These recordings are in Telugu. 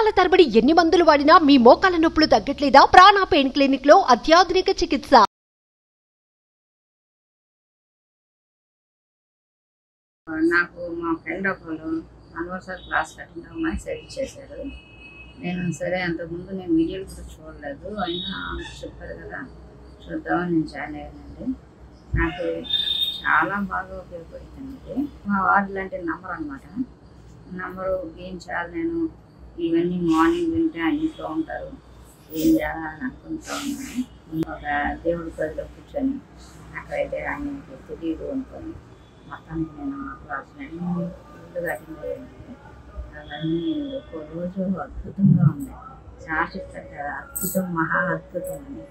సంవత్సరాల తరబడి ఎన్ని మందులు వాడినా మీ మోకాల నొప్పులు తగ్గట్లేదా? ప్రాణ పెయిన్ క్లినిక్ లో అత్యాధునిక చికిత్స. నాకు మా ఫ్రెండ్ ఒకళ్ళు అనవసరం క్లాస్ అటెండ్ అవ్వమని సజెస్ట్ చేశారు. నేను సరే అంతకుముందు నేను వీడియోలు కూడా చూడలేదు, అయినా చెప్పారు కదా చూద్దామని నేను జాయిన్ అయ్యానండి. నాకు చాలా బాగా ఉపయోగపడుతుంది. మా వార్డులు అంటే నంబర్ అనమాట, నంబరు ఏం చేయాలి నేను ఇవన్నీ మార్నింగ్ వింటే ఇంట్లో ఉంటారు, ఏం చేయాలని అనుకుంటూ ఉన్నాను. ఒక దేవుడి గదిలో కూర్చొని అక్కడైతే ఆయనకి తెలియదు అనుకోని మొత్తానికి నేను క్లాసులన్నీ ముందుగా అటెండ్ అయ్యానండి. అవన్నీ ఒక్కో రోజు అద్భుతంగా ఉన్నాయి. చాలా చెప్తారు కదా అద్భుతం, మహా అద్భుతం అని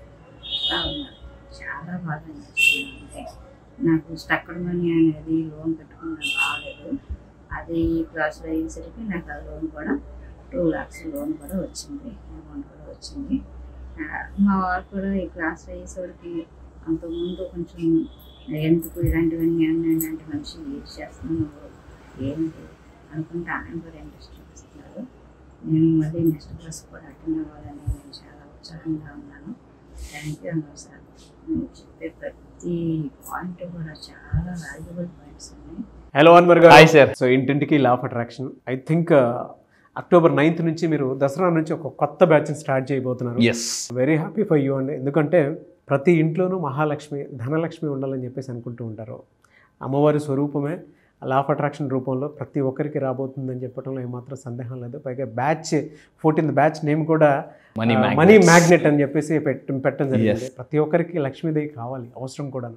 అలా ఉన్నారు. చాలా బాగా అనిపిస్తుంది. అంటే నాకు స్టక్కడ్ మనీ అనేది లోన్ పెట్టుకుని రాలేదు, అది ఈ క్లాసులో అయ్యేసరికి నాకు ఆ లోన్ కూడా 2 lakhs లోన్ కూడా వచ్చింది, అమౌంట్ కూడా వచ్చింది. మా వారు కూడా ఈ క్లాసులో అయ్యేసరికి అంతకుముందు కొంచెం ఎందుకు ఇలాంటివన్నీ అంటే మనిషి యూజ్ చేస్తున్నావు ఏంటి అనుకుంటే ఆయన కూడా ఇంట్రెస్ట్ చూపిస్తున్నారు. నేను మళ్ళీ నెక్స్ట్ క్లాస్ కూడా అటెండ్ అవ్వాలని నేను చాలా ఉత్సాహంగా ఉన్నాను. థ్యాంక్ యూ అన్నారు సార్. మీరు చెప్పే ప్రతి పాయింట్ కూడా చాలా వాల్యుబుల్ పాయింట్స్ ఉన్నాయి. హలో అన్వర్ గారు. Hi sir. సో ఇంటింటికి law of attraction I think October 9th నుంచి మీరు దసరా నుంచి ఒక కొత్త బ్యాచ్ని స్టార్ట్ చేయబోతున్నారు. Yes, very happy for you అండి. ఎందుకంటే ప్రతి ఇంట్లోనూ మహాలక్ష్మి, ధనలక్ష్మి ఉండాలని చెప్పేసి అనుకుంటూ ఉంటారు. అమ్మవారి స్వరూపమే లా ఆఫ్ అట్రాక్షన్ రూపంలో ప్రతి ఒక్కరికి రాబోతుందని చెప్పడంలో ఏమాత్రం సందేహం లేదు. పైగా బ్యాచ్ 14th బ్యాచ్ నేమ్ కూడా మనీ మ్యాగ్నెట్ అని చెప్పేసి పెట్టడం జరిగింది. ప్రతి ఒక్కరికి లక్ష్మీదేవి కావాలి, అవసరం కూడా.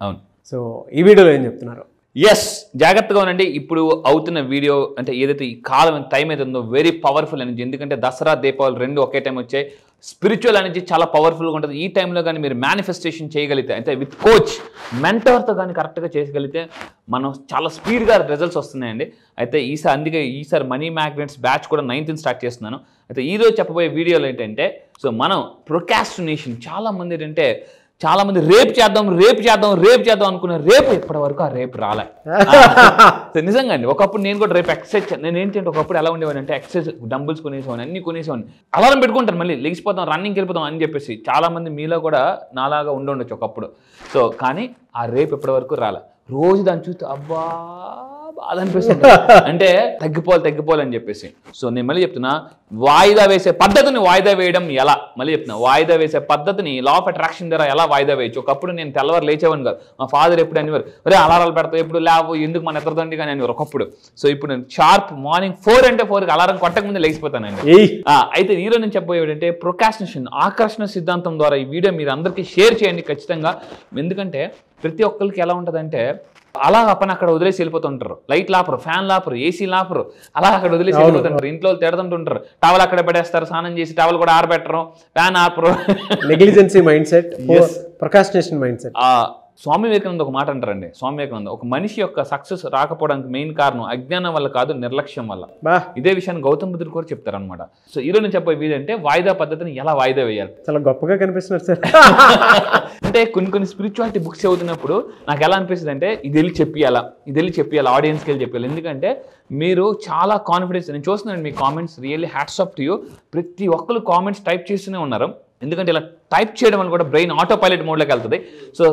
అవును. సో ఈ వీడియోలో ఏం చెప్తున్నారు? ఎస్, జాగ్రత్తగా ఉండండి. ఇప్పుడు అవుతున్న వీడియో అంటే ఏదైతే ఈ కాలం టైం అయితే ఉందో వెరీ పవర్ఫుల్ ఎనర్జీ. ఎందుకంటే దసరా దీపావళి 2 ఒకే టైం వచ్చాయి. స్పిరిచువల్ ఎనర్జీ చాలా పవర్ఫుల్గా ఉంటుంది. ఈ టైంలో కానీ మీరు మేనిఫెస్టేషన్ చేయగలిగితే, అంటే విత్ కోచ్ మెంటర్తో కానీ కరెక్ట్గా చేయగలిగితే మనం చాలా స్పీడ్గా రిజల్ట్స్ వస్తున్నాయండి. అయితే ఈసారి మనీ మ్యాగ్నెట్స్ బ్యాచ్ కూడా 9th స్టార్ట్ చేస్తున్నాను. అయితే ఈరోజు చెప్పబోయే వీడియోలో ఏంటంటే, సో మనం ప్రొకాస్టినేషన్ చాలామంది రేపు చేద్దాం అనుకున్న రేపు ఇప్పటి వరకు ఆ రేపు రాలే. నిజంగా అండి, ఒకప్పుడు నేను కూడా రేపు ఎక్సర్సైజ్, నేను ఏంటంటే ఒకప్పుడు ఎలా ఉండేవాడిని అంటే ఎక్సర్సైజ్ డంబుల్స్ కొనేసేవాడిని, అన్ని కొనేసేవాడిని, అలారం పెట్టుకుంటాను, మళ్ళీ లెగిసిపోతాం, రన్నింగ్కి వెళ్ళిపోతాం అని చెప్పేసి. చాలామంది మీలో కూడా నాలాగా ఉండొచ్చు ఒకప్పుడు. సో కానీ ఆ రేపు ఇప్పటి వరకు రాలే. రోజు దాన్ని చూస్తే అబ్బా బాధ అనిపిస్తుంది, అంటే తగ్గిపోవాలి అని చెప్పేసి. సో నేను మళ్ళీ చెప్తున్నా, వాయిదా వేసే పద్ధతిని వాయిదా వేయడం ఎలా, మళ్ళీ చెప్తున్నా, వాయిదా వేసే పద్ధతిని లా ఆఫ్ అట్రాక్షన్ ద్వారా ఎలా వాయిదా వేయచ్చు. ఒకప్పుడు నేను తెల్లవారు లేచేవాడిని కాదు. మా ఫాదర్ ఎప్పుడు అనేవారు, ఒరే అలారాలు పెడతావు, ఎప్పుడు లేవు, ఎందుకు మన ఎత్తదండి కానీ అనేవారు ఒకప్పుడు. సో ఇప్పుడు నేను షార్ప్ మార్నింగ్ 4 అంటే 4కి అలారం కొట్టక ముందు లేచిపోతానండి. అయితే ఈరోజు నేను చెప్పబోయేది అంటే ప్రొకాస్టినేషన్, ఆకర్షణ సిద్ధాంతం ద్వారా ఈ వీడియో మీరు అందరికీ షేర్ చేయండి ఖచ్చితంగా. ఎందుకంటే ప్రతి ఒక్కరికి ఎలా ఉంటుందంటే, అలా పని అక్కడ వదిలేసి వెళ్ళిపోతుంటారు. లైట్ లాపరు, ఫ్యాన్ లాపరు, ఏసీ లాపరు, అలా అక్కడ వదిలేసి వెళ్ళిపోతుంటారు. ఇంట్లో తిడుతుంటుంటారు, టవల్ అక్కడ పడేస్తారు, స్నానం చేసి టవల్ కూడా ఆరబెట్టరు, ఫ్యాన్ ఆపరు. Negligence mindset, procrastination mindset. Swami Vivekananda ఒక మాట అంటారండి. స్వామి వివేకానంద, ఒక మనిషి యొక్క సక్సెస్ రాకపోవడానికి మెయిన్ కారణం అజ్ఞానం వల్ల కాదు, నిర్లక్ష్యం వల్ల. ఇదే విషయాన్ని గౌతమ్ బుద్ధుడు కూడా చెప్తారనమాట. సో ఈరోజు నేను చెప్పే వీడియో అంటే వాయిదా పద్ధతిని ఎలా వాయిదా వేయాలి. చాలా గొప్పగా కనిపిస్తున్నారు సార్. అంటే కొన్ని స్పిరిచువాలిటీ బుక్స్ చదువుతున్నప్పుడు నాకు ఎలా అనిపిస్తుంది అంటే, ఇది వెళ్ళి చెప్పియాలి, ఆడియన్స్కి వెళ్ళి చెప్పాలి. ఎందుకంటే మీరు చాలా కాన్ఫిడెన్స్, నేను చూస్తున్నాను మీ comments, really hats off to you. ప్రతి ఒక్కరు కామెంట్స్ టైప్ చేస్తూనే ఉన్నారు. ఎందుకంటే ఇలా టైప్ చేయడం వల్ల కూడా బ్రెయిన్ ఆటో పైలట్ మోడ్లోకి వెళ్తుంది. సో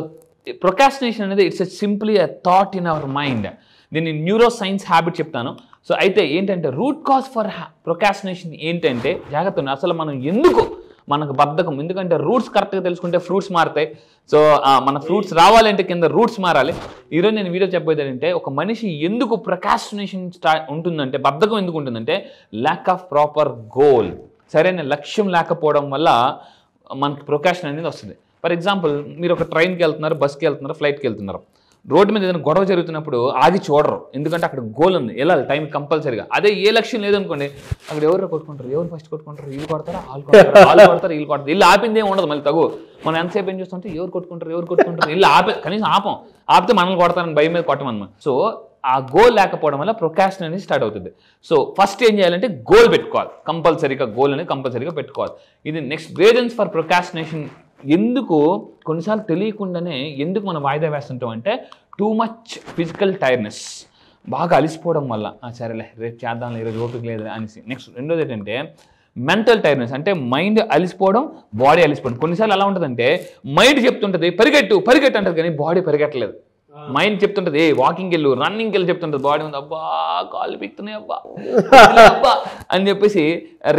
ప్రొకాస్టినేషన్ అనేది it's simply a thought in our mind. దీన్ని న్యూరో సైన్స్ హ్యాబిట్ చెప్తాను. సో అయితే ఏంటంటే రూట్ కాజ్ ఫర్ ప్రొకాస్టినేషన్ ఏంటంటే, జాగ్రత్త, అసలు మనం మనకు బద్ధకం, ఎందుకంటే రూట్స్ కరెక్ట్గా తెలుసుకుంటే ఫ్రూట్స్ మారుతాయి. సో మన ఫ్రూట్స్ రావాలంటే కింద రూట్స్ మారాలి. ఈరోజు నేను వీడియో చెప్పేది ఏంటంటే, ఒక మనిషి ఎందుకు ప్రొకాస్టినేషన్ ఉంటుందంటే, బద్ధకం ఎందుకు ఉంటుందంటే, ల్యాక్ ఆఫ్ ప్రాపర్ గోల్, సరైన లక్ష్యం లేకపోవడం వల్ల మనకి ప్రొకాస్టినేషన్ అనేది వస్తుంది. ఫర్ ఎగ్జాంపుల్, మీరు ఒక ట్రైన్కి వెళ్తున్నారు, బస్కి వెళ్తున్నారు, ఫ్లైట్కి వెళ్తున్నారు, రోడ్డు మీద ఏదైనా గొడవ జరుగుతున్నప్పుడు ఆగి చూడరు, ఎందుకంటే అక్కడ గోల్ ఉంది, వెళ్ళాలి టైం కంపల్సరీగా. అదే ఏ లక్ష్యం లేదనుకోండి, అక్కడ ఎవరు కొట్టుకుంటారు, ఎవరు ఫస్ట్ కొట్టుకుంటారు, వీళ్ళు కొడతారా, వాళ్ళు కొడతారు, వీళ్ళు కొడతారు, వీళ్ళు ఆపింది ఏమి ఉండదు. మళ్ళీ తగు మనం ఎంతసేపు ఏం చూస్తుంటే ఎవరు కొట్టుకుంటారు, వీళ్ళు కనీసం ఆపితే మనల్ని కొడతారని భయం మీద కొట్టమన్నమాట. సో ఆ గోల్ లేకపోవడం వల్ల ప్రొకాస్టినేషన్ అనేది స్టార్ట్ అవుతుంది. సో ఫస్ట్ ఏం చేయాలంటే గోల్ పెట్టుకోవాలి, గోల్ అనేది కంపల్సరీగా పెట్టుకోవాలి. ఇది నెక్స్ట్ రీజన్స్ ఫర్ ప్రొకాస్టినేషన్. ఎందుకు కొన్నిసార్లు తెలియకుండానే ఎందుకు మనం వాయిదా వేస్తుంటాం అంటే, టూ మచ్ ఫిజికల్ టైర్డ్నెస్. బాగా అలిసిపోవడం వల్ల సరేలే రేపు చేద్దాం ఈరోజు ఓపిక లేదు అనేసి. నెక్స్ట్ రెండోది ఏంటంటే మెంటల్ టైర్డ్నెస్, అంటే మైండ్ అలిసిపోవడం, బాడీ అలిసిపోవడం. కొన్నిసార్లు ఎలా ఉంటుందంటే మైండ్ చెప్తుంటుంది పరిగెట్టు పరిగెట్టు అంటారు, కానీ బాడీ పరిగెట్టలేదు. మైండ్ చెప్తుంటది వాకింగ్కి వెళ్ళు, రన్నింగ్కి వెళ్ళి చెప్తుంటది, బాడీ ఉంది అబ్బా కాళ్ళు పీక్తున్నాయి అబ్బా అని చెప్పేసి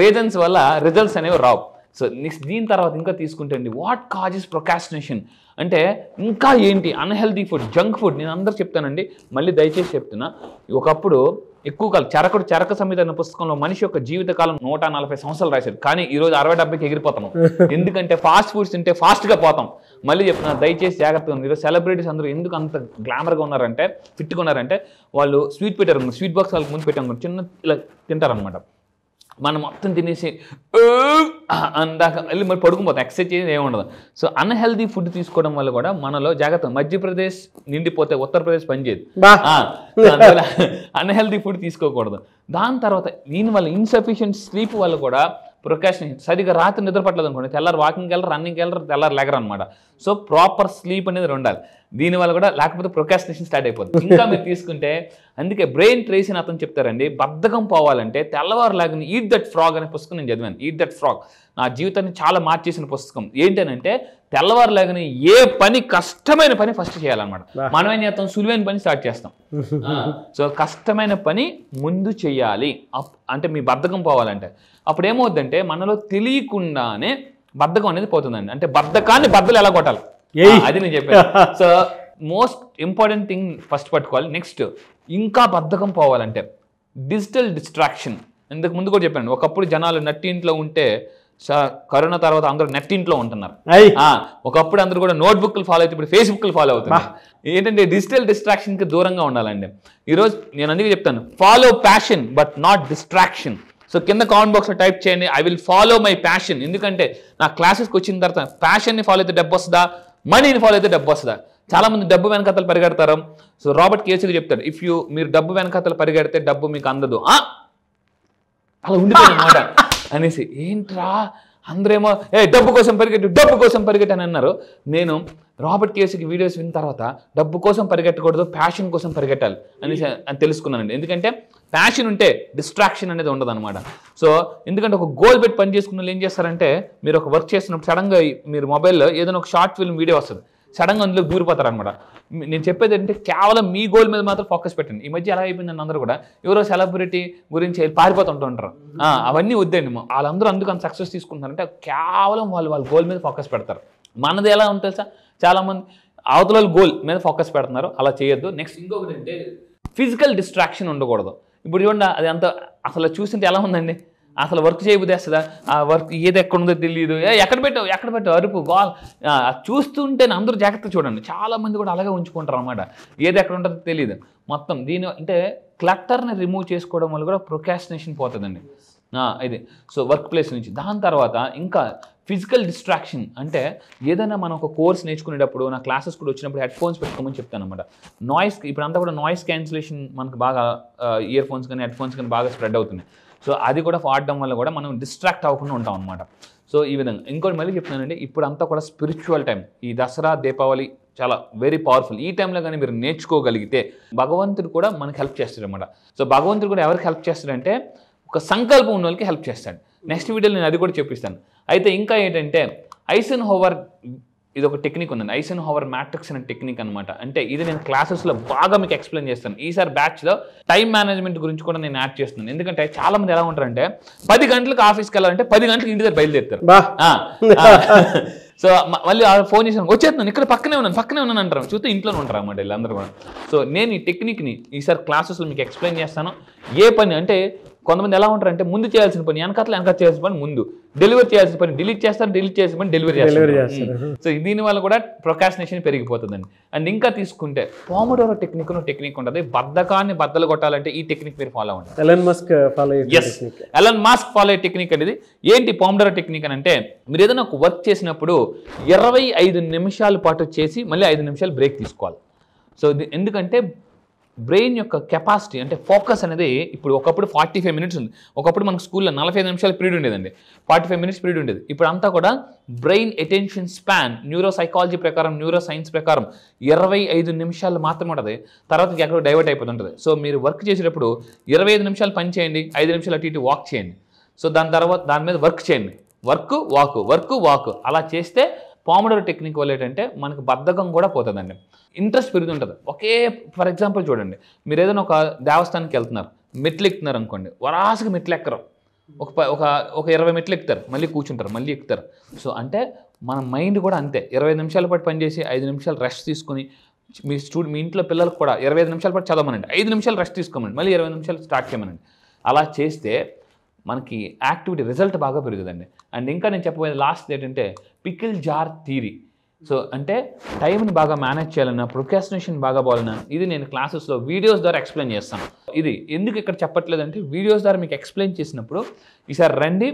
రీజన్స్ వల్ల రిజల్ట్స్ అనేవి రావు. సో నెక్స్ట్ దీని తర్వాత ఇంకా తీసుకుంటే అండి వాట్ కాజెస్ ప్రొకాస్టినేషన్ అంటే ఇంకా ఏంటి అన్హెల్దీ ఫుడ్, జంక్ ఫుడ్. నేను అందరూ చెప్తానండి, మళ్ళీ దయచేసి చెప్తున్నా, ఒకప్పుడు ఎక్కువ కాలం చరక సంహిత అనే పుస్తకంలో మనిషి యొక్క జీవితకాలం 140 సంవత్సరాలు రాశారు, కానీ ఈరోజు 60-70కి ఎగిరిపోతాం. ఎందుకంటే ఫాస్ట్ ఫుడ్స్ తింటే ఫాస్ట్గా పోతాం. మళ్ళీ చెప్తున్నా దయచేసి జాగ్రత్తగా ఉంది. ఈరోజు సెలబ్రిటీస్ అందరూ ఎందుకు అంత గ్లామర్గా ఉన్నారంటే, ఫిట్గా ఉన్నారంటే వాళ్ళు స్వీట్ పెట్టారు, స్వీట్ బాక్స్ వాళ్ళకి ముందు పెట్టాము, చిన్న ఇలా తింటారనమాట. మనం మొత్తం తినేసి అందాక వెళ్ళి మరి పడుకుపోతాం, ఎక్సర్సైజ్ చేసి ఏముండదు. సో అన్హెల్దీ ఫుడ్ తీసుకోవడం వల్ల కూడా మనలో జాగ్రత్త, మధ్యప్రదేశ్ నిండిపోతే ఉత్తరప్రదేశ్ పనిచేయదు. అన్హెల్దీ ఫుడ్ తీసుకోకూడదు. దాని తర్వాత దీనివల్ల ఇన్సఫిషియెంట్ స్లీప్ వల్ల కూడా ప్రొకాస్టినేషన్, సరిగా రాత్రి నిద్ర పట్టలేదు అనుకోండి, తెల్లారు వాకింగ్కి వెళ్ళరు, రన్నింగ్కి వెళ్ళరు, తెల్లారు లెగరు అనమాట. సో ప్రాపర్ స్లీప్ అనేది ఉండాలి. దీనివల్ల కూడా లేకపోతే ప్రొకాస్టినేషన్ స్టార్ట్ అయిపోతుంది. ఇంకా మీరు తీసుకుంటే అందుకే బ్రెయిన్ ట్రేసీ అని అతను చెప్తారండి, బద్ధకం పోవాలంటే తెల్లవారు లాగా ఈట్ దట్ ఫ్రాగ్ అనే పుస్తకం నేను చదివాను. ఈట్ దట్ ఫ్రాగ్ నా జీవితాన్ని చాలా మార్చేసిన పుస్తకం. ఏంటనంటే తెల్లవారు లాగానే ఏ పని కష్టమైన పని ఫస్ట్ చేయాలన్నమాట. మనం ఏం చేస్తాం, సులువైన పని స్టార్ట్ చేస్తాం. సో కష్టమైన పని ముందు చెయ్యాలి. అంటే మీ బద్ధకం పోవాలంటే అప్పుడు ఏమవుద్దంటే మనలో తెలియకుండానే బద్ధకం అనేది పోతుందండి. అంటే బద్ధకాన్ని బద్దలు ఎలా కొట్టాలి అది నేను చెప్పాను. So most important thing first పట్టుకోవాలి. నెక్స్ట్ ఇంకా బద్ధకం పోవాలంటే డిజిటల్ డిస్ట్రాక్షన్. ఇంతకు ముందు కూడా చెప్పాను, ఒకప్పుడు జనాలు నట్టింట్లో ఉంటే కరోనా తర్వాత అందరూ నెట్టింట్లో ఉంటున్నారు. ఒకప్పుడు అందరూ కూడా నోట్బుక్లు ఫాలో అయితే ఇప్పుడు ఫేస్బుక్లు ఫాలో అవుతున్నారు. ఏంటంటే డిజిటల్ డిస్ట్రాక్షన్కి దూరంగా ఉండాలండి. ఈరోజు నేను అందుకే చెప్తాను, follow passion but not distraction. So కింద కామెంట్ బాక్స్లో టైప్ చేయండి, I will follow my passion. ఎందుకంటే నా క్లాసెస్కి వచ్చిన తర్వాత ప్యాషన్ని ఫాలో అయితే డబ్బు వస్తుందా, మనీని ఫాలో అయితే డబ్బు వస్తుందా? చాలా మంది డబ్బు వెనకతలు పరిగెడతారు. సో రాబర్ట్ కేసీఆర్ చెప్తాడు, మీరు డబ్బు వెనకతలు పరిగెడితే డబ్బు మీకు అందదు, అలా ఉండిపోయింది అన్నమాట అనేసి. ఏంట్రా అందరేమో డబ్బు కోసం పరిగెట్టు అని అన్నారు. నేను రాబర్ట్ కేసీకి వీడియోస్ విన్న తర్వాత డబ్బు కోసం పరిగెట్టకూడదు, ప్యాషన్ కోసం పరిగెట్టాలి అనేసి తెలుసుకున్నానండి. ఎందుకంటే ప్యాషన్ ఉంటే డిస్ట్రాక్షన్ అనేది ఉండదు అనమాట. సో ఎందుకంటే ఒక గోల్ పెట్టి పని చేసుకున్న వాళ్ళు ఏం చేస్తారంటే, మీరు ఒక వర్క్ చేస్తున్నప్పుడు సడన్గా మీరు మొబైల్లో ఏదైనా ఒక షార్ట్ ఫిల్మ్ వీడియో వస్తుంది, సడన్గా అందులో దూరిపోతారు అనమాట. నేను చెప్పేది ఏంటంటే కేవలం మీ గోల్ మీద మాత్రం ఫోకస్ పెట్టండి. ఈ మధ్య ఎలా అయిపోయిందని అందరూ కూడా ఎవరో సెలబ్రిటీ గురించి పారిపోతుంటూ ఉంటారు. అవన్నీ వద్దండి. వాళ్ళందరూ అందుకు అంత సక్సెస్ తీసుకుంటున్నారంటే కేవలం వాళ్ళ గోల్ మీద ఫోకస్ పెడతారు. మనది ఎలా ఉంటుంది సార్, చాలామంది అవతల గోల్ మీద ఫోకస్ పెడుతున్నారు, అలా చేయొద్దు. నెక్స్ట్ ఇంకొకటి అంటే ఫిజికల్ డిస్ట్రాక్షన్ ఉండకూడదు. ఇప్పుడు చూడండి, అది అంత అసలు చూస్తుంటే ఎలా ఉందండి, అసలు వర్క్ చేయబుదేస్తుందా, ఆ వర్క్ ఏది ఎక్కడ ఉందో తెలియదు, ఎక్కడ పెట్టావు అరుపు గోల్ చూస్తుంటే అందరూ జాగ్రత్తగా చూడండి. చాలామంది కూడా అలాగే ఉంచుకుంటారు అనమాట, ఏది ఎక్కడ ఉంటుందో తెలియదు మొత్తం. దీని అంటే క్లట్టర్ని రిమూవ్ చేసుకోవడం వల్ల కూడా ప్రొకాస్టినేషన్ పోతుందండి ఇది. సో వర్క్ ప్లేస్ నుంచి. దాని తర్వాత ఇంకా ఫిజికల్ డిస్ట్రాక్షన్ అంటే ఏదైనా మనం ఒక కోర్స్ నేర్చుకునేటప్పుడు, నా క్లాసెస్ కూడా వచ్చినప్పుడు హెడ్ ఫోన్స్ పెట్టుకోమని చెప్తాను అనమాట. నాయిస్ ఇప్పుడు అంతా కూడా నాయిస్ క్యాన్సిలేషన్ మనకు బాగా ఇయర్ ఫోన్స్ కానీ హెడ్ ఫోన్స్ కానీ బాగా స్ప్రెడ్ అవుతుంది. సో అది కూడా వాడడం వల్ల కూడా మనం డిస్ట్రాక్ట్ అవ్వకుండా ఉంటాం అనమాట. సో ఈ విధంగా ఇంకోటి మళ్ళీ చెప్తున్నానండి, ఇప్పుడు అంతా కూడా స్పిరిచువల్ టైం. ఈ దసరా దీపావళి చాలా వెరీ పవర్ఫుల్. ఈ టైంలో కానీ మీరు నేర్చుకోగలిగితే భగవంతుడు కూడా మనకి హెల్ప్ చేస్తాడు అనమాట. సో భగవంతుడు కూడా ఎవరికి హెల్ప్ చేస్తాడంటే ఒక సంకల్పం ఉన్న వాళ్ళకి హెల్ప్ చేస్తాడు. నెక్స్ట్ వీడియోలో నేను అది కూడా చెప్పిస్తాను. అయితే ఇంకా ఏంటంటే ఐసెన్హోవర్ ఇది ఒక టెక్నిక్ ఉందండి, ఐసెన్హోవర్ మ్యాట్రిక్స్ అనే టెక్నిక్ అనమాట. అంటే ఇది నేను క్లాసెస్లో బాగా మీకు ఎక్స్ప్లెయిన్ చేస్తాను. ఈసారి బ్యాచ్లో టైం మేనేజ్మెంట్ గురించి కూడా నేను యాడ్ చేస్తున్నాను. ఎందుకంటే చాలా మంది ఎలా ఉంటారంటే 10 గంటలకు ఆఫీస్కి వెళ్ళాలంటే 10 గంటలకు ఇంటి దగ్గర బయలుదేరుతారు. సో మళ్ళీ ఫోన్ చేసాను, వచ్చేస్తున్నాను, ఇక్కడ పక్కనే ఉన్నాను అంటారు, చూస్తే ఇంట్లోనే ఉంటారు అన్నమాట వీళ్ళందరూ కూడా. సో నేను ఈ టెక్నిక్ని ఈసారి క్లాసెస్లో మీకు ఎక్స్ప్లెయిన్ చేస్తాను. ఏ పని అంటే కొంతమంది ఎలా ఉంటారంటే ముందు చేయాల్సిన పని వెనకాల చేయాల్సిన పని ముందు, డెలివరీ చేయాల్సిన పని డిలీట్ చేస్తారు పని డెలివరీ చేస్తారు. సో దీనివల్ల కూడా ప్రొకాస్టినేషన్ పెరిగిపోతుందండి. అండ్ ఇంకా తీసుకుంటే పోమోడోరో టెక్నిక్ ఉంటుంది. బద్ధకాన్ని బద్దలు కొట్టాలంటే ఈ టెక్నిక్ మీరు ఫాలో అవ్వండి. ఎలన్ మాస్క్ ఫాలో అయ్యే టెక్నిక్ అనేది ఏంటి పోమోడోరో టెక్నిక్ అని అంటే, మీరు ఏదైనా ఒక వర్క్ చేసినప్పుడు 25 నిమిషాల పాటు చేసి మళ్ళీ 5 నిమిషాలు బ్రేక్ తీసుకోవాలి. సో ఎందుకంటే బ్రెయిన్ యొక్క కెపాసిటీ అంటే ఫోకస్ అనేది ఇప్పుడు ఒకప్పుడు 45 మినిట్స్ ఉంది. ఒకప్పుడు మనకు స్కూల్లో 45 నిమిషాల పీరియడ్ ఉండేదండి, 45 మినిట్స్ పీరియడ్ ఉండేది. ఇప్పుడు అంతా కూడా brain attention span neuro psychology ప్రకారం, న్యూరో సైన్స్ ప్రకారం 25 నిమిషాలు మాత్రమే ఉంటుంది. తర్వాత ఎక్కడో డైవర్ట్ అయిపోతుంటుంది. సో మీరు వర్క్ చేసేటప్పుడు 25 నిమిషాలు పని చేయండి, 5 నిమిషాలు అటు ఇటు వాక్ చేయండి. సో దాని తర్వాత దాని మీద వర్క్ చేయండి, వర్క్ వాక్ అలా చేస్తే పామోడోరో టెక్నిక్ వల్ల ఏంటంటే మనకు బద్ధకం కూడా పోతుందండి, ఇంట్రెస్ట్ పెరుగుతుంటుంది. ఒకే ఫర్ ఎగ్జాంపుల్ చూడండి, మీరు ఏదైనా ఒక దేవస్థానానికి వెళ్తున్నారు, మెట్లు ఎక్కుతున్నారు అనుకోండి, వరాసుగా మెట్లు ఎక్కరు, ఒక 20 మెట్లు ఎక్కుతారు, మళ్ళీ కూర్చుంటారు, మళ్ళీ ఎక్కుతారు. సో అంటే మన మైండ్ కూడా అంతే, 25 నిమిషాల పాటు పనిచేసి 5 నిమిషాలు రెస్ట్ తీసుకుని మీ ఇంట్లో పిల్లలకు కూడా 25 నిమిషాల పాటు చదవమనండి, 5 నిమిషాలు రెస్ట్ తీసుకోమనండి, మళ్ళీ 20 నిమిషాలు స్టార్ట్ చేయమనండి. అలా చేస్తే మనకి యాక్టివిటీ రిజల్ట్ బాగా పెరుగుతుందండి. అండ్ ఇంకా నేను చెప్పబోయేది లాస్ట్ ఏంటంటే పికిల్ జార్ థియరీ. సో అంటే టైంని బాగా మేనేజ్ చేయాలన్నా, ప్రొక్రాస్టినేషన్ బాగా పోవాలన్నా ఇది నేను క్లాసెస్లో వీడియోస్ ద్వారా ఎక్స్ప్లెయిన్ చేస్తాను. ఇది ఎందుకు ఇక్కడ చెప్పట్లేదంటే వీడియోస్ ద్వారా మీకు ఎక్స్ప్లెయిన్ చేసినప్పుడు ఈసారి రండి,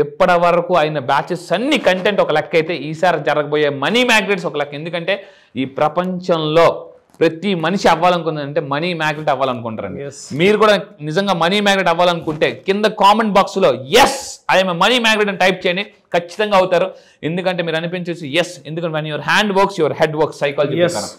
ఎప్పటి వరకు అయిన బ్యాచెస్ అన్ని కంటెంట్ ఒక లెక్క అయితే ఈసారి జరగబోయే మనీ మ్యాగ్నెట్స్ ఒక లెక్క. ఎందుకంటే ఈ ప్రపంచంలో ప్రతి మనిషి అవ్వాలనుకుందంటే మనీ మ్యాగ్నెట్ అవ్వాలనుకుంటారండి. మీరు కూడా నిజంగా మనీ మ్యాగ్నెట్ అవ్వాలనుకుంటే కింద కామెంట్ బాక్స్లో ఎస్ ఐఎమ్ మనీ మ్యాగ్నెట్ అని టైప్ చేయండి, ఖచ్చితంగా అవుతారు. ఎందుకంటే మీరు అనిపించేసి ఎస్, ఎందుకంటే when your hand works your head works psychology ప్రకారం.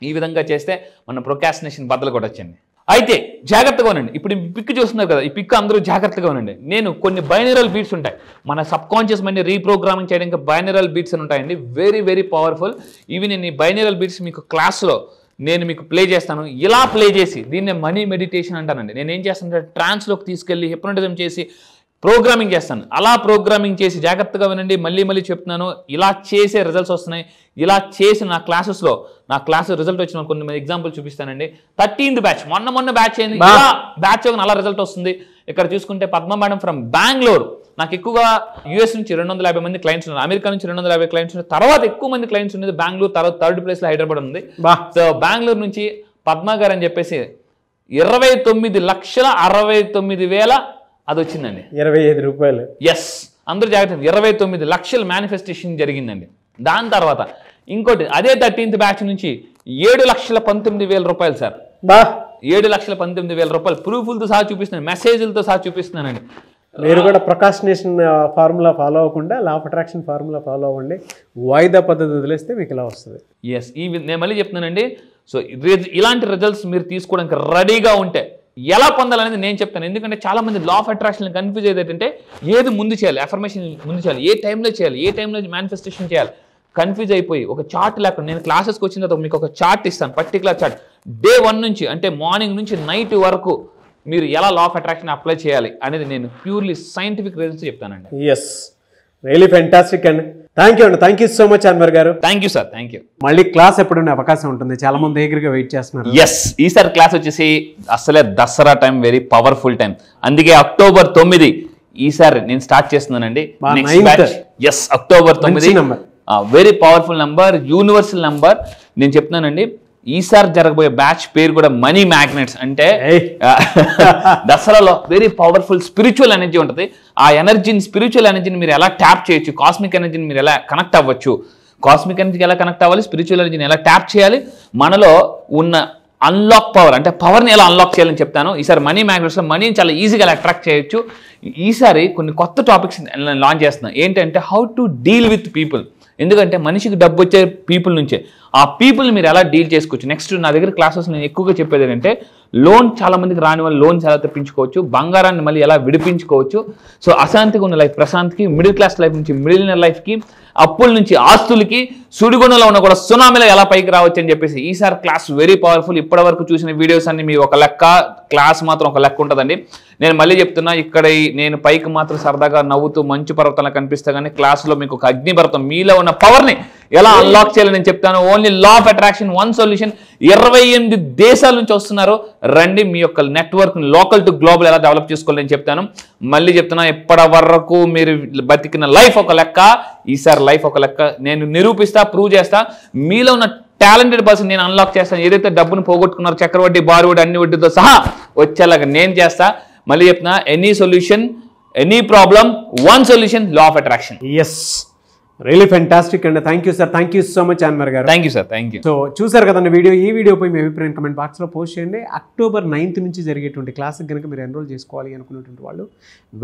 ఈ విధంగా చేస్తే మన ప్రొక్రాస్టినేషన్ బద్దలు కొట్టొచ్చండి. అయితే జాగ్రత్తగా ఉండండి. ఇప్పుడు ఈ పిక్ చూస్తున్నారు కదా, ఈ పిక్ అందరూ జాగ్రత్తగా ఉండండి. నేను కొన్ని బైనరల్ బీట్స్ ఉంటాయి, మన సబ్ కాన్షియస్ మైండ్ రీప్రోగ్రామింగ్ చేయడానికి బైనరల్ బీట్స్ అని ఉంటాయండి, వెరీ వెరీ పవర్ఫుల్. ఇవి నేను ఈ బైనరల్ బీట్స్ మీకు క్లాస్లో నేను మీకు ప్లే చేస్తాను. ఇలా ప్లే చేసి దీన్నే మనీ మెడిటేషన్ అంటానండి. నేను ఏం చేస్తానంటే ట్రాన్స్లోకి తీసుకెళ్ళి హిప్నోటిజం చేసి ప్రోగ్రామింగ్ చేస్తాను. అలా ప్రోగ్రామింగ్ చేసి జాగ్రత్తగా వినండి, మళ్ళీ చెప్తున్నాను, ఇలా చేసే రిజల్ట్స్ వస్తున్నాయి. ఇలా చేసి నా క్లాసెస్లో నా క్లాస్ రిజల్ట్ వచ్చిన కొన్ని ఎగ్జాంపుల్ చూపిస్తానండి. 13th బ్యాచ్ మొన్న బ్యాచ్ అయింది, ఇలా బ్యాచ్ అలా రిజల్ట్ వస్తుంది. ఇక్కడ చూసుకుంటే పద్మ మేడం ఫ్రమ్ బెంగళూరు, నాకు ఎక్కువగా యూఎస్ నుంచి 250 మంది క్లయింట్స్ ఉన్నారు, అమెరికా నుంచి 250 క్లయింట్స్ ఉన్నారు, తర్వాత ఎక్కువ మంది క్లయింట్స్ ఉండేది బెంగళూరు, తర్వాత 3rd ప్లేస్లో హైదరాబాద్ ఉంది. సో బెంగళూరు నుంచి పద్మ గారు అని చెప్పేసి 29,69,000 అది వచ్చిందండి, 25 రూపాయలు. ఎస్, అందరూ జాగ్రత్త, 29 లక్షల మేనిఫెస్టేషన్ జరిగిందండి. దాని తర్వాత ఇంకోటి అదే 13th బ్యాచ్ నుంచి 7,19,000 రూపాయలు సార్, 7,19,000 రూపాయలు ప్రూఫ్లతో సహా చూపిస్తున్నాను, మెసేజ్లతో సహా చూపిస్తున్నానండి. మీరు కూడా ప్రొక్రాస్టినేషన్ ఫార్ములా ఫాలో అవ్వకుండా లా ఆఫ్ అట్రాక్షన్ ఫార్ములా ఫాలో అవ్వండి, వాయిదా పద్ధతి వదిలేస్తే మీకు ఇలా వస్తుంది. ఎస్, నేను మళ్ళీ చెప్తున్నానండి. సో ఇలాంటి రిజల్ట్స్ మీరు తీసుకోవడానికి రెడీగా ఉంటే ఎలా పొందాలనేది నేను చెప్తాను. ఎందుకంటే చాలా మంది లా ఆఫ్ అట్రాక్షన్ కన్ఫ్యూజ్ అయ్యేది ఏంటంటే ఏది ముందు చేయాలి, అఫర్మేషన్ ముందు చేయాలి, ఏ టైంలో చేయాలి, ఏ టైంలో మేనిఫెస్టేషన్ చేయాలి, కన్ఫ్యూజ్ అయిపోయి ఒక చార్ట్ లేకుండా నేను క్లాసెస్కి వచ్చిన తర్వాత మీకు ఒక చార్ట్ ఇస్తాను, పర్టికులర్ చార్ట్, డే 1 నుంచి అంటే మార్నింగ్ నుంచి నైట్ వరకు మీరు ఎలా లా ఆఫ్ అట్రాక్షన్ అప్లై చేయాలి అనేది నేను ప్యూర్లీ సైంటిఫిక్ రీజన్స్ చెప్తానండి. ఎస్, రియలీ ఫెంటాస్టిక్ అండి. థ్యాంక్ యూ అండి, thank you so much Anwar గారు. Thank you sir, thank you. మళ్ళీ క్లాస్ ఎప్పుడుండే అవకాశం ఉంటుంది, చాలా మంది దగ్గరగా వెయిట్ చేస్తున్నారు. ఎస్, ఈసారి క్లాస్ వచ్చేసి అసలే Dasara time, very powerful time, అందుకే October 9 ఈసారి నేను స్టార్ట్ చేస్తున్నానండి. Yes, October 9 very powerful number, universal number. నేను చెప్తున్నానండి, ఈసారి జరగబోయే బ్యాచ్ పేరు కూడా మనీ మ్యాగ్నెట్స్. అంటే దసరాలో వెరీ పవర్ఫుల్ స్పిరిచువల్ ఎనర్జీ ఉంటుంది. ఆ ఎనర్జీని, స్పిరిచువల్ ఎనర్జీని మీరు ఎలా ట్యాప్ చేయొచ్చు, కాస్మిక్ ఎనర్జీని మీరు ఎలా కనెక్ట్ అవ్వచ్చు, కాస్మిక్ ఎనర్జీకి ఎలా కనెక్ట్ అవ్వాలి, స్పిరిచువల్ ఎనర్జీని ఎలా ట్యాప్ చేయాలి, మనలో ఉన్న అన్లాక్ పవర్ అంటే పవర్ని ఎలా అన్లాక్ చేయాలని చెప్తాను. ఈసారి మనీ మ్యాగ్నెట్స్లో మనీని చాలా ఈజీగా ఎలా అట్రాక్ట్ చేయొచ్చు. ఈసారి కొన్ని కొత్త టాపిక్స్ లాంచ్ చేస్తున్నాను. ఏంటంటే how to deal with people. ఎందుకంటే మనిషికి డబ్బు వచ్చే పీపుల్ నుంచే, ఆ పీపుల్ని మీరు ఎలా డీల్ చేసుకోవచ్చు. నెక్స్ట్ నా దగ్గర క్లాసెస్ నేను ఎక్కువగా చెప్పేది ఏంటంటే లోన్ చాలా మందికి రాని వాళ్ళు లోన్స్ ఎలా తెప్పించుకోవచ్చు, బంగారాన్ని మళ్ళీ ఎలా విడిపించుకోవచ్చు. సో అశాంతిగా ఉన్న లైఫ్ ప్రశాంతికి, మిడిల్ క్లాస్ లైఫ్ నుంచి మిడిలియనర్ లైఫ్కి, అప్పుల నుంచి ఆస్తులకి, సుడిగుణంలో ఉన్న కూడా సునామీలో ఎలా పైకి రావచ్చు అని చెప్పేసి ఈసారి క్లాస్ వెరీ పవర్ఫుల్. ఇప్పటి వరకు చూసిన వీడియోస్ అన్ని మీ ఒక లెక్క, క్లాస్ మాత్రం ఒక లెక్క ఉంటుందండి. నేను మళ్ళీ చెప్తున్నా, ఇక్కడ నేను పైకి మాత్రం సరదాగా నవ్వుతూ మంచు పర్వతంలా కనిపిస్తా, కానీ క్లాస్లో మీకు ఒక అగ్ని పర్వతం, మీలో ఉన్న పవర్ని ఎలా అన్లాక్ చేయాలని నేను చెప్తాను. Only law of attraction, one solution. 28 దేశాల నుంచి వస్తున్నారు, రండి. మీ యొక్క నెట్వర్క్ లోకల్ టు గ్లోబల్ ఎలా డెవలప్ చేసుకోవాలని చెప్తాను. మళ్ళీ చెప్తున్నా, ఇప్పటి వరకు మీరు బతికిన లైఫ్ ఒక లెక్క, ఈసారి లైఫ్ ఒక లెక్క. నేను నిరూపిస్తా, ప్రూవ్ చేస్తా. మీలో ఉన్న టాలెంటెడ్ పర్సన్ నేను అన్లాక్ చేస్తాను. ఏదైతే డబ్బును పోగొట్టుకున్నారో చక్రవడ్డీ, బారువడ్డీ, అన్ని వడ్డీతో సహా వచ్చేలాగా నేను చేస్తా. మళ్ళీ చెప్తున్నా, any solution, any problem, one solution, law of attraction. Yes, really fantastic and thank you sir, thank you so much Anwar గారు. Thank you sir, thank you. So చూసారు కదండి వీడియో. ఈ వీడియోపై మీ అభిప్రాయం కమెంట్ బాక్స్లో పోస్ట్ చేయండి. అక్టోబర్ 9th నుంచి జరిగేటువంటి క్లాస్కి కనుక మీరు ఎన్రోల్ చేసుకోవాలి అనుకున్నటువంటి వాళ్ళు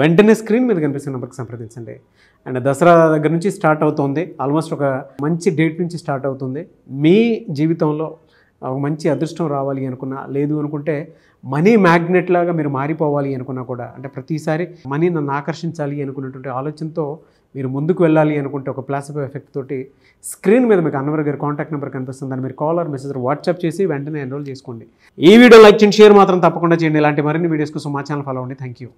వెంటనే స్క్రీన్ మీద కనిపిస్తున్న నెంబర్కి సంప్రదించండి. అండ్ దసరా దగ్గర నుంచి స్టార్ట్ అవుతుంది, ఆల్మోస్ట్ ఒక మంచి డేట్ నుంచి స్టార్ట్ అవుతుంది. మీ జీవితంలో ఒక మంచి అదృష్టం రావాలి అనుకున్నా, లేదు అనుకుంటే మనీ మ్యాగ్నెట్ లాగా మీరు మారిపోవాలి అనుకున్నా కూడా, అంటే ప్రతిసారి మనీ నన్ను ఆకర్షించాలి అనుకున్నటువంటి ఆలోచనతో మీరు ముందుకు వెళ్ళాలి అనుకుంటే ఒక ప్లాసిబో ఎఫెక్ట్ తోటి స్క్రీన్ మీద మీకు అన్వర్ గారి కాంటాక్ట్ నెంబర్ కనిపిస్తుంది. దాన్ని మీరు కాల్ ఆర్ మెసేజ్ వాట్సాప్ చేసి వెంటనే ఎన్రోల్ చేసుకోండి. ఈ వీడియో లైక్ చేయండి, షేర్ మాత్రం తప్పకుండా చేయండి. ఇలాంటి మరిన్ని వీడియోస్ కోసం మా ఛానల్ ఫాలో అవ్వండి. Thank you.